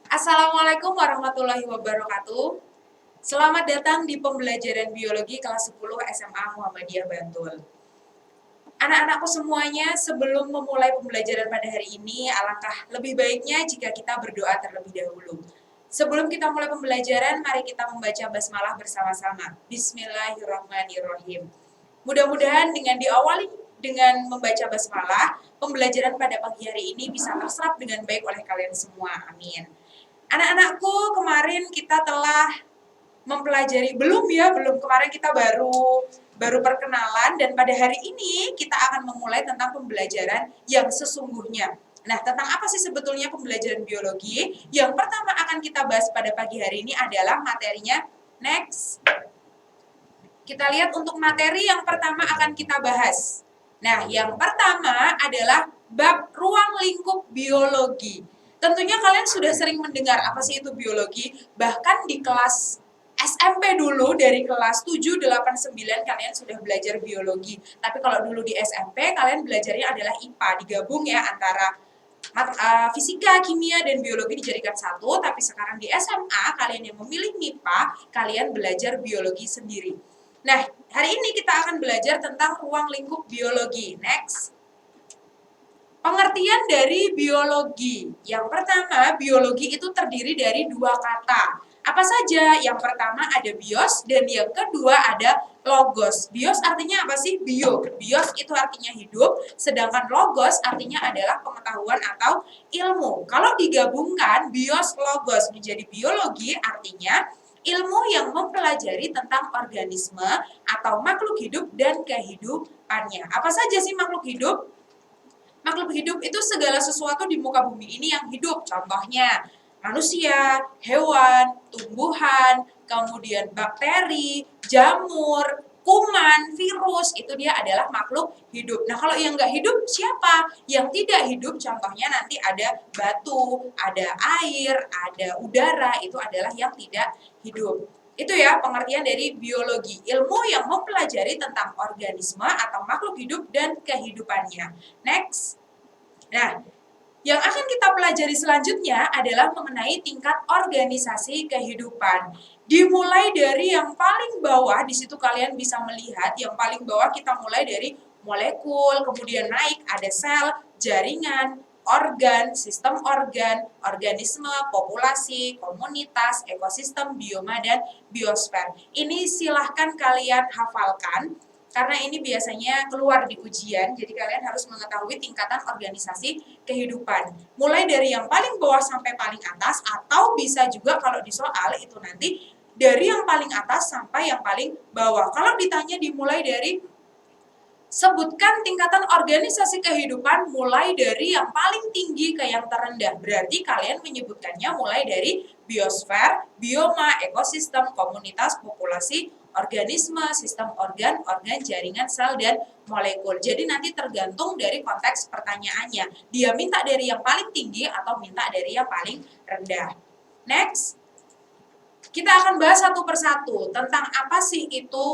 Assalamualaikum warahmatullahi wabarakatuh. Selamat datang di pembelajaran biologi kelas 10 SMA Muhammadiyah Bantul. Anak-anakku semuanya, sebelum memulai pembelajaran pada hari ini, alangkah lebih baiknya jika kita berdoa terlebih dahulu. Sebelum kita mulai pembelajaran, mari kita membaca basmalah bersama-sama. Bismillahirrahmanirrahim. Mudah-mudahan dengan diawali dengan membaca basmalah, pembelajaran pada pagi hari ini bisa terserap dengan baik oleh kalian semua. Amin. Anak-anakku, kemarin kita telah mempelajari, belum kemarin kita baru perkenalan, dan pada hari ini kita akan memulai tentang pembelajaran yang sesungguhnya. Nah, tentang apa sih sebetulnya pembelajaran biologi? Yang pertama akan kita bahas pada pagi hari ini adalah materinya. Next. Kita lihat untuk materi yang pertama akan kita bahas. Nah, yang pertama adalah bab ruang lingkup biologi. Tentunya kalian sudah sering mendengar apa sih itu biologi, bahkan di kelas SMP dulu dari kelas 7, 8, 9 kalian sudah belajar biologi. Tapi kalau dulu di SMP kalian belajarnya adalah IPA, digabung ya antara fisika, kimia, dan biologi dijadikan satu. Tapi sekarang di SMA kalian yang memilih MIPA, kalian belajar biologi sendiri. Nah, hari ini kita akan belajar tentang ruang lingkup biologi. Next. Pengertian dari biologi. Yang pertama, biologi itu terdiri dari dua kata. Apa saja? Yang pertama ada bios dan yang kedua ada logos. Bios artinya apa sih? Bio. Bios itu artinya hidup, sedangkan logos artinya adalah pengetahuan atau ilmu. Kalau digabungkan bios logos menjadi biologi, artinya ilmu yang mempelajari tentang organisme atau makhluk hidup dan kehidupannya. Apa saja sih makhluk hidup? Makhluk hidup itu segala sesuatu di muka bumi ini yang hidup. Contohnya manusia, hewan, tumbuhan, kemudian bakteri, jamur, kuman, virus, itu dia adalah makhluk hidup. Nah, kalau yang nggak hidup siapa? Yang tidak hidup contohnya nanti ada batu, ada air, ada udara, itu adalah yang tidak hidup. Itu ya pengertian dari biologi, ilmu yang mempelajari tentang organisme atau makhluk hidup dan kehidupannya. Next. Nah, yang akan kita pelajari selanjutnya adalah mengenai tingkat organisasi kehidupan. Dimulai dari yang paling bawah, di situ kalian bisa melihat yang paling bawah kita mulai dari molekul, kemudian naik ada sel, jaringan, organ, sistem organ, organisme, populasi, komunitas, ekosistem, bioma, dan biosfer. Ini silahkan kalian hafalkan, karena ini biasanya keluar di ujian, jadi kalian harus mengetahui tingkatan organisasi kehidupan. Mulai dari yang paling bawah sampai paling atas, atau bisa juga kalau di soal itu nanti dari yang paling atas sampai yang paling bawah. Kalau ditanya dimulai dari sebutkan tingkatan organisasi kehidupan mulai dari yang paling tinggi ke yang terendah. Berarti kalian menyebutkannya mulai dari biosfer, bioma, ekosistem, komunitas, populasi, organisme, sistem organ, jaringan, sel, dan molekul. Jadi nanti tergantung dari konteks pertanyaannya. Dia minta dari yang paling tinggi atau minta dari yang paling rendah. Next. Kita akan bahas satu persatu tentang apa sih itu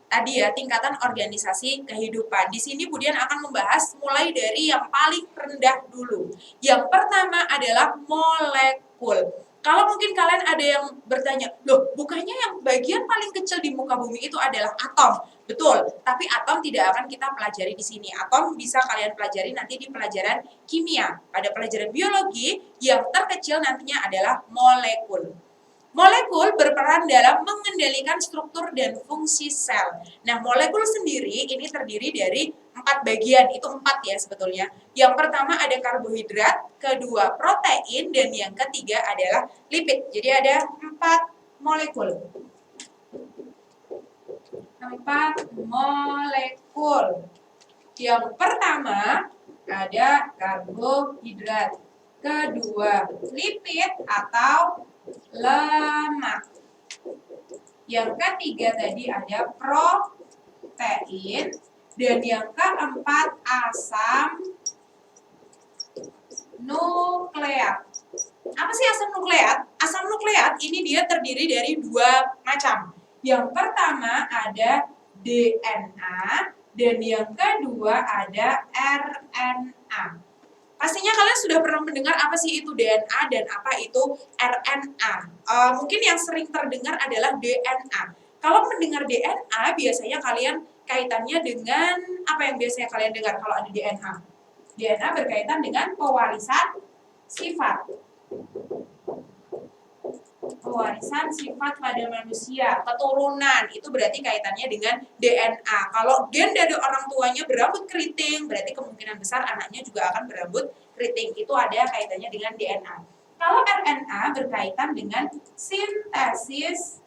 tadi ya, tingkatan organisasi kehidupan. Di sini Budian akan membahas mulai dari yang paling rendah dulu. Yang pertama adalah molekul. Kalau mungkin kalian ada yang bertanya, loh bukannya yang bagian paling kecil di muka bumi itu adalah atom? Betul, tapi atom tidak akan kita pelajari di sini. Atom bisa kalian pelajari nanti di pelajaran kimia. Pada pelajaran biologi, yang terkecil nantinya adalah molekul. Molekul berperan dalam mengendalikan struktur dan fungsi sel. Nah, molekul sendiri ini terdiri dari 4 bagian, itu 4 ya sebetulnya. Yang pertama ada karbohidrat, kedua protein, dan yang ketiga adalah lipid. Jadi ada 4 molekul. 4 molekul. Yang pertama ada karbohidrat, kedua lipid atau lemak. Yang ketiga tadi ada protein, dan yang keempat asam nukleat. Apa sih asam nukleat? Asam nukleat ini dia terdiri dari 2 macam. Yang pertama ada DNA dan yang kedua ada RNA. Pastinya kalian Semuanya sudah pernah mendengar apa sih itu DNA dan apa itu RNA. Mungkin yang sering terdengar adalah DNA. Kalau mendengar DNA, biasanya kalian kaitannya dengan apa yang biasanya kalian dengar kalau ada DNA? DNA berkaitan dengan pewarisan sifat. Pewarisan sifat pada manusia, keturunan, itu berarti kaitannya dengan DNA. Kalau gen dari orang tuanya berambut keriting, berarti kemungkinan besar anaknya juga akan berambut keriting. Itu ada kaitannya dengan DNA. Kalau RNA berkaitan dengan sintesis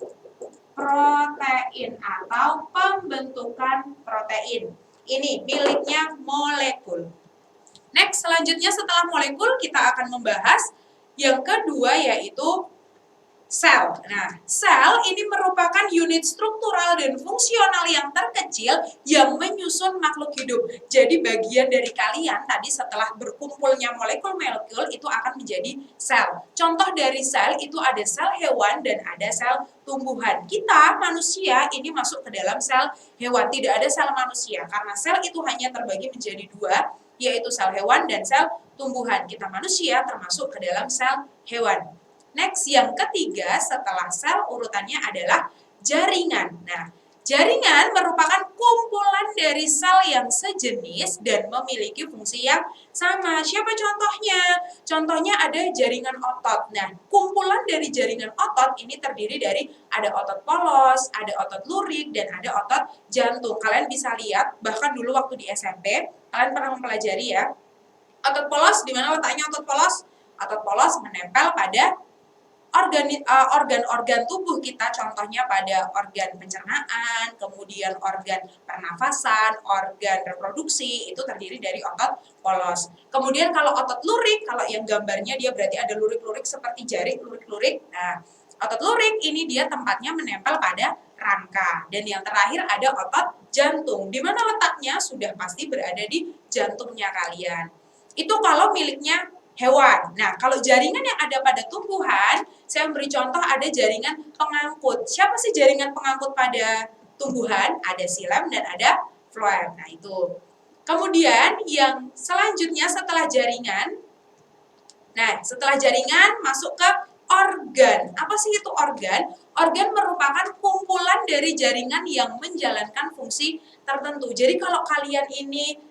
protein atau pembentukan protein. Ini miliknya molekul. Next, selanjutnya setelah molekul kita akan membahas yang kedua yaitu sel. Nah, sel ini merupakan unit struktural dan fungsional yang terkecil yang menyusun makhluk hidup. Jadi bagian dari kalian tadi setelah berkumpulnya molekul-molekul itu akan menjadi sel. Contoh dari sel itu ada sel hewan dan ada sel tumbuhan. Kita manusia ini masuk ke dalam sel hewan, tidak ada sel manusia karena sel itu hanya terbagi menjadi dua, yaitu sel hewan dan sel tumbuhan. Kita manusia termasuk ke dalam sel hewan. Next, yang ketiga setelah sel urutannya adalah jaringan. Nah, jaringan merupakan kumpulan dari sel yang sejenis dan memiliki fungsi yang sama. Siapa contohnya? Contohnya ada jaringan otot. Nah, kumpulan dari jaringan otot ini terdiri dari ada otot polos, ada otot lurik, dan ada otot jantung. Kalian bisa lihat, bahkan dulu waktu di SMP, kalian pernah mempelajari ya. Otot polos, di mana letaknya otot polos? Otot polos menempel pada organ-organ tubuh kita, contohnya pada organ pencernaan, kemudian organ pernafasan, organ reproduksi, itu terdiri dari otot polos. Kemudian kalau otot lurik, kalau yang gambarnya dia berarti ada lurik-lurik seperti jari, lurik-lurik. Nah, otot lurik ini dia tempatnya menempel pada rangka. Dan yang terakhir ada otot jantung, di mana letaknya sudah pasti berada di jantungnya kalian. Itu kalau miliknya hewan. Nah, kalau jaringan yang ada pada tumbuhan, saya beri contoh ada jaringan pengangkut. Siapa sih jaringan pengangkut pada tumbuhan? Ada xilem dan ada floem. Nah, itu. Kemudian yang selanjutnya setelah jaringan, masuk ke organ. Apa sih itu organ? Organ merupakan kumpulan dari jaringan yang menjalankan fungsi tertentu. Jadi kalau kalian ini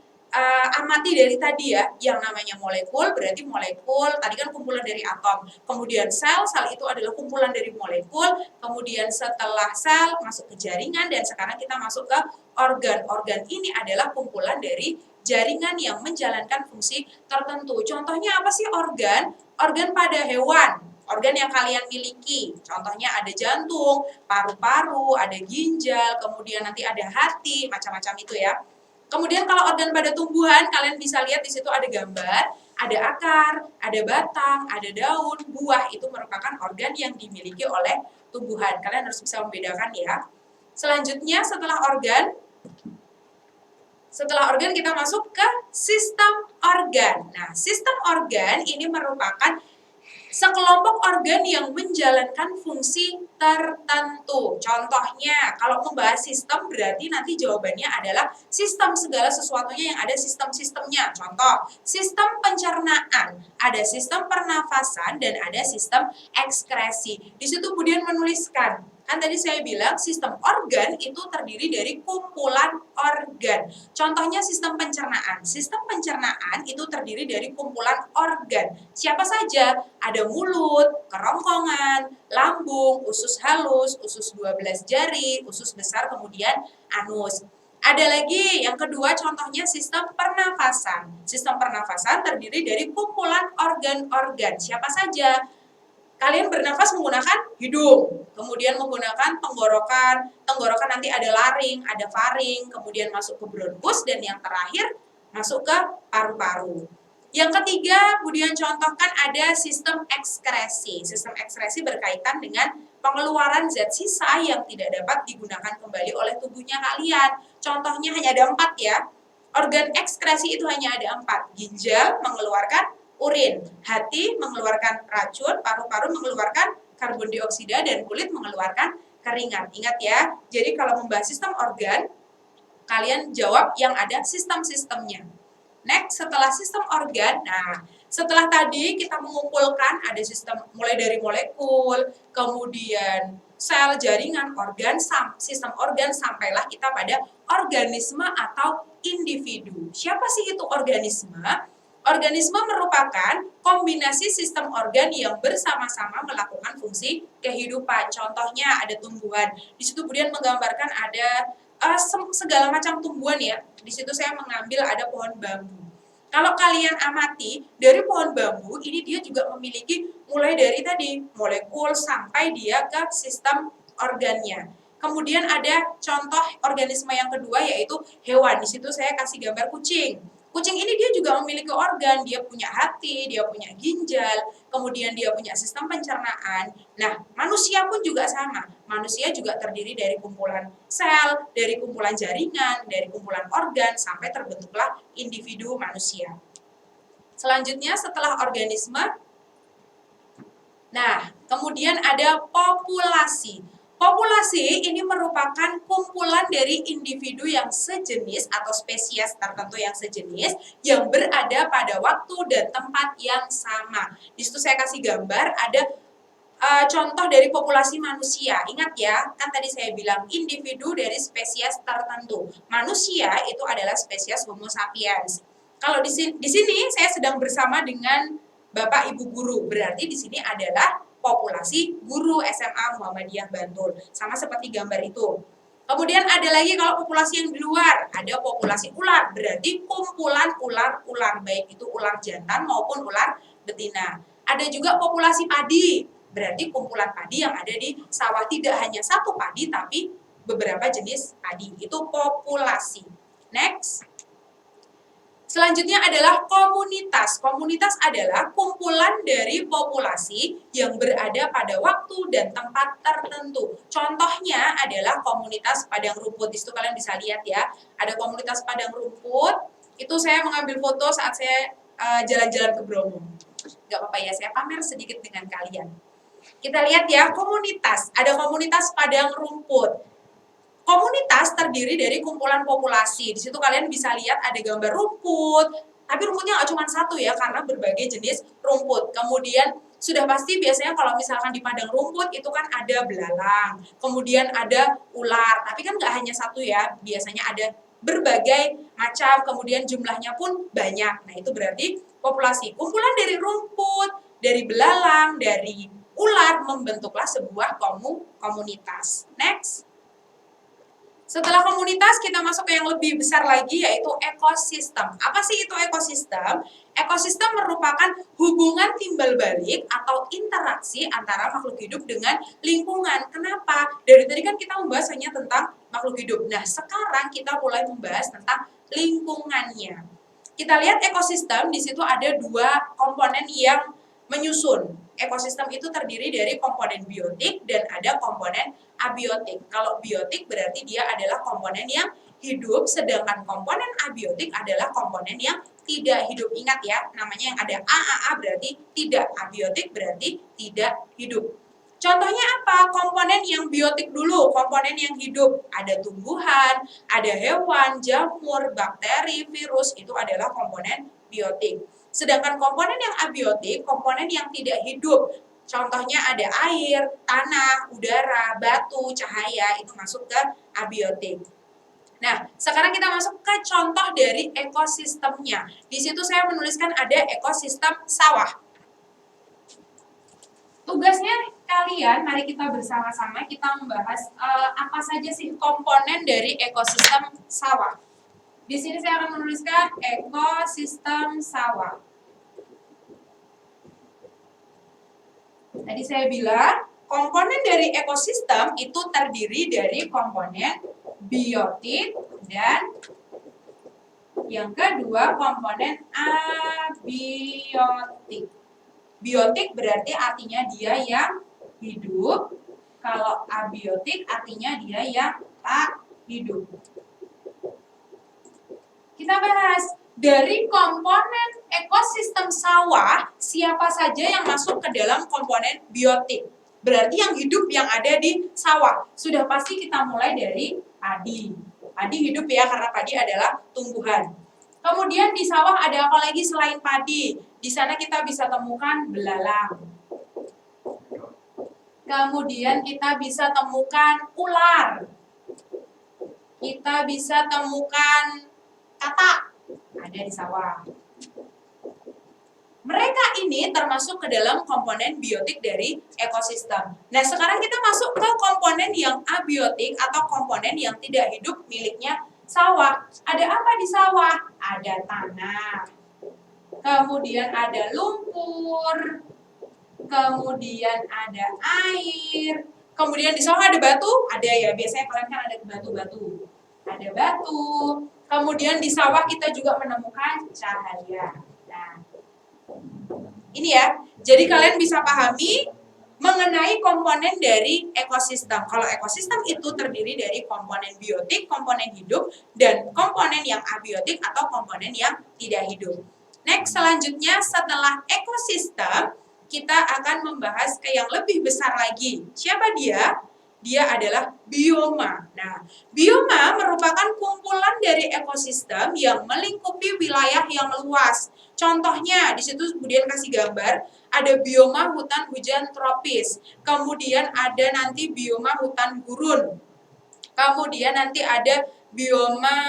amati dari tadi ya, yang namanya molekul berarti molekul, tadi kan kumpulan dari atom. Kemudian sel itu adalah kumpulan dari molekul. Kemudian setelah sel masuk ke jaringan dan sekarang kita masuk ke organ. Organ ini adalah kumpulan dari jaringan yang menjalankan fungsi tertentu. Contohnya apa sih organ? Organ pada hewan. Organ yang kalian miliki, contohnya ada jantung, paru-paru, ada ginjal, kemudian nanti ada hati, macam-macam itu ya. Kemudian kalau organ pada tumbuhan, kalian bisa lihat di situ ada gambar, ada akar, ada batang, ada daun, buah, itu merupakan organ yang dimiliki oleh tumbuhan. Kalian harus bisa membedakan ya. Selanjutnya setelah organ kita masuk ke sistem organ. Nah, sistem organ ini merupakan sekelompok organ yang menjalankan fungsi tertentu. Contohnya, kalau membahas sistem berarti nanti jawabannya adalah sistem, segala sesuatunya yang ada sistem-sistemnya. Contoh, sistem pencernaan, ada sistem pernafasan, dan ada sistem ekskresi. Di situ Budian menuliskan, kan tadi saya bilang sistem organ itu terdiri dari kumpulan organ. Contohnya sistem pencernaan. Sistem pencernaan itu terdiri dari kumpulan organ. Siapa saja? Ada mulut, kerongkongan, lambung, usus halus, usus 12 jari, usus besar, kemudian anus. Ada lagi yang kedua, contohnya sistem pernafasan. Sistem pernafasan terdiri dari kumpulan organ-organ. Siapa saja? Kalian bernafas menggunakan hidung, kemudian menggunakan tenggorokan. Tenggorokan nanti ada laring, ada faring, kemudian masuk ke bronkus, dan yang terakhir masuk ke paru-paru. Yang ketiga, Budian contohkan ada sistem ekskresi. Sistem ekskresi berkaitan dengan pengeluaran zat sisa yang tidak dapat digunakan kembali oleh tubuhnya kalian. Contohnya hanya ada 4 ya. Organ ekskresi itu hanya ada 4. Ginjal mengeluarkan urin, hati mengeluarkan racun, paru-paru mengeluarkan karbon dioksida, dan kulit mengeluarkan keringat. Ingat ya, jadi kalau membahas sistem organ, kalian jawab yang ada sistem-sistemnya. Next, setelah sistem organ, nah setelah tadi kita mengumpulkan ada sistem mulai dari molekul, kemudian sel, jaringan, organ, sistem organ, sampailah kita pada organisme atau individu. Siapa sih itu organisme? Organisme merupakan kombinasi sistem organ yang bersama-sama melakukan fungsi kehidupan. Contohnya ada tumbuhan. Di situ kemudian menggambarkan ada segala macam tumbuhan ya. Di situ saya mengambil ada pohon bambu. Kalau kalian amati dari pohon bambu, ini dia juga memiliki mulai dari tadi molekul sampai dia ke sistem organnya. Kemudian ada contoh organisme yang kedua yaitu hewan. Di situ saya kasih gambar kucing. Kucing ini dia juga memiliki organ, dia punya hati, dia punya ginjal, kemudian dia punya sistem pencernaan. Nah, manusia pun juga sama. Manusia juga terdiri dari kumpulan sel, dari kumpulan jaringan, dari kumpulan organ, sampai terbentuklah individu manusia. Selanjutnya setelah organisme, nah kemudian ada populasi. Populasi ini merupakan kumpulan dari individu yang sejenis atau spesies tertentu yang sejenis yang berada pada waktu dan tempat yang sama. Di situ saya kasih gambar ada contoh dari populasi manusia. Ingat ya, kan tadi saya bilang individu dari spesies tertentu. Manusia itu adalah spesies Homo sapiens. Kalau di sini saya sedang bersama dengan Bapak Ibu guru, berarti di sini adalah populasi guru SMA Muhammadiyah Bantul. Sama seperti gambar itu. Kemudian ada lagi kalau populasi yang di luar, ada populasi ular, berarti kumpulan ular-ular, baik itu ular jantan maupun ular betina. Ada juga populasi padi, berarti kumpulan padi yang ada di sawah, tidak hanya satu padi tapi beberapa jenis padi, itu populasi. Next. Selanjutnya adalah komunitas. Komunitas adalah kumpulan dari populasi yang berada pada waktu dan tempat tertentu. Contohnya adalah komunitas padang rumput. Di situ kalian bisa lihat ya, ada komunitas padang rumput. Itu saya mengambil foto saat saya jalan-jalan ke Bromo. Gak apa-apa ya, saya pamer sedikit dengan kalian. Kita lihat ya, komunitas. Ada komunitas padang rumput. Komunitas terdiri dari kumpulan populasi. Di situ kalian bisa lihat ada gambar rumput, tapi rumputnya nggak cuma satu ya, karena berbagai jenis rumput. Kemudian sudah pasti biasanya kalau misalkan di padang rumput itu kan ada belalang, kemudian ada ular, tapi kan nggak hanya satu ya, biasanya ada berbagai macam, kemudian jumlahnya pun banyak. Nah itu berarti populasi. Kumpulan dari rumput, dari belalang, dari ular membentuklah sebuah komunitas. Next. Setelah komunitas, kita masuk ke yang lebih besar lagi, yaitu ekosistem. Apa sih itu ekosistem? Ekosistem merupakan hubungan timbal balik atau interaksi antara makhluk hidup dengan lingkungan. Kenapa? Dari tadi kan kita membahas hanya tentang makhluk hidup. Nah, sekarang kita mulai membahas tentang lingkungannya. Kita lihat ekosistem, di situ ada dua komponen yang menyusun. Ekosistem itu terdiri dari komponen biotik dan ada komponen abiotik. Kalau biotik berarti dia adalah komponen yang hidup, sedangkan komponen abiotik adalah komponen yang tidak hidup. Ingat ya, namanya yang ada AAA berarti tidak, abiotik berarti tidak hidup. Contohnya apa? Komponen yang biotik dulu, komponen yang hidup. Ada tumbuhan, ada hewan, jamur, bakteri, virus, itu adalah komponen biotik. Sedangkan komponen yang abiotik, komponen yang tidak hidup. Contohnya ada air, tanah, udara, batu, cahaya, itu masuk ke abiotik. Nah, sekarang kita masuk ke contoh dari ekosistemnya. Di situ saya menuliskan ada ekosistem sawah. Tugasnya kalian, mari kita bersama-sama kita membahas apa saja sih komponen dari ekosistem sawah. Di sini saya akan menuliskan ekosistem sawah. Tadi saya bilang, komponen dari ekosistem itu terdiri dari komponen biotik dan yang kedua komponen abiotik. Biotik berarti artinya dia yang hidup, kalau abiotik artinya dia yang tak hidup. Kita bahas dari komponen ekosistem sawah, siapa saja yang masuk ke dalam komponen biotik. Berarti yang hidup yang ada di sawah. Sudah pasti kita mulai dari padi. Padi hidup ya, karena padi adalah tumbuhan. Kemudian di sawah ada apa lagi selain padi? Di sana kita bisa temukan belalang. Kemudian kita bisa temukan ular. Kita bisa temukan katak. Ada di sawah. Mereka ini termasuk ke dalam komponen biotik dari ekosistem. Nah, sekarang kita masuk ke komponen yang abiotik atau komponen yang tidak hidup miliknya sawah. Ada apa di sawah? Ada tanah. Kemudian ada lumpur. Kemudian ada air. Kemudian di sawah ada batu? Ada ya, biasanya kalian kan ada batu-batu. Ada batu. Kemudian di sawah kita juga menemukan cahaya. Nah, ini ya, jadi kalian bisa pahami mengenai komponen dari ekosistem. Kalau ekosistem itu terdiri dari komponen biotik, komponen hidup, dan komponen yang abiotik atau komponen yang tidak hidup. Next, selanjutnya setelah ekosistem, kita akan membahas ke yang lebih besar lagi. Siapa dia? Dia adalah bioma. Nah, bioma merupakan kumpulan dari ekosistem yang melingkupi wilayah yang luas. Contohnya, di situ kemudian kasih gambar, ada bioma hutan hujan tropis. Kemudian ada nanti bioma hutan gurun. Kemudian nanti ada bioma,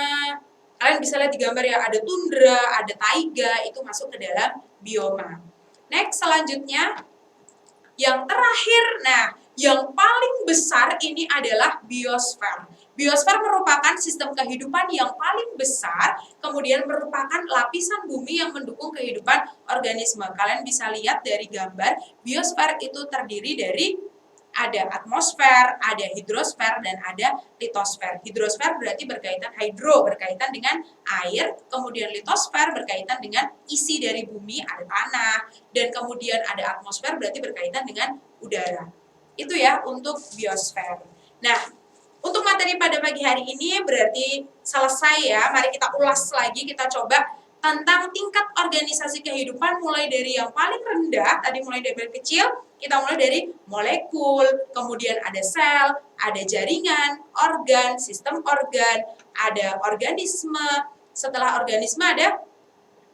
kalian bisa lihat di gambar ya, ada tundra, ada taiga, itu masuk ke dalam bioma. Next, selanjutnya, yang terakhir, nah, yang paling besar ini adalah biosfer. Biosfer merupakan sistem kehidupan yang paling besar, kemudian merupakan lapisan bumi yang mendukung kehidupan organisme. Kalian bisa lihat dari gambar, biosfer itu terdiri dari ada atmosfer, ada hidrosfer, dan ada litosfer. Hidrosfer berarti berkaitan dengan air, kemudian litosfer berkaitan dengan isi dari bumi, ada tanah, dan kemudian ada atmosfer berarti berkaitan dengan udara. Itu ya untuk biosfer. Nah, untuk materi pada pagi hari ini berarti selesai ya. Mari kita ulas lagi, kita coba tentang tingkat organisasi kehidupan mulai dari yang paling rendah, tadi mulai dari kecil, kita mulai dari molekul, kemudian ada sel, ada jaringan, organ, sistem organ, ada organisme, setelah organisme ada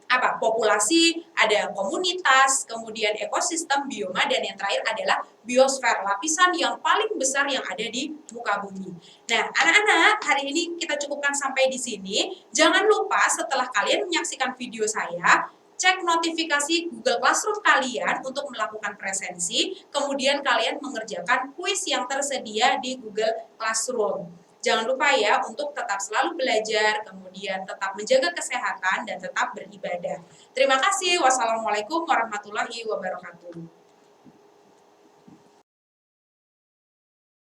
apa? Populasi, ada komunitas, kemudian ekosistem, bioma, dan yang terakhir adalah biosfer, lapisan yang paling besar yang ada di muka bumi. Nah, anak-anak, hari ini kita cukupkan sampai di sini. Jangan lupa setelah kalian menyaksikan video saya, cek notifikasi Google Classroom kalian untuk melakukan presensi, kemudian kalian mengerjakan kuis yang tersedia di Google Classroom. Jangan lupa ya untuk tetap selalu belajar, kemudian tetap menjaga kesehatan, dan tetap beribadah. Terima kasih. Wassalamualaikum warahmatullahi wabarakatuh.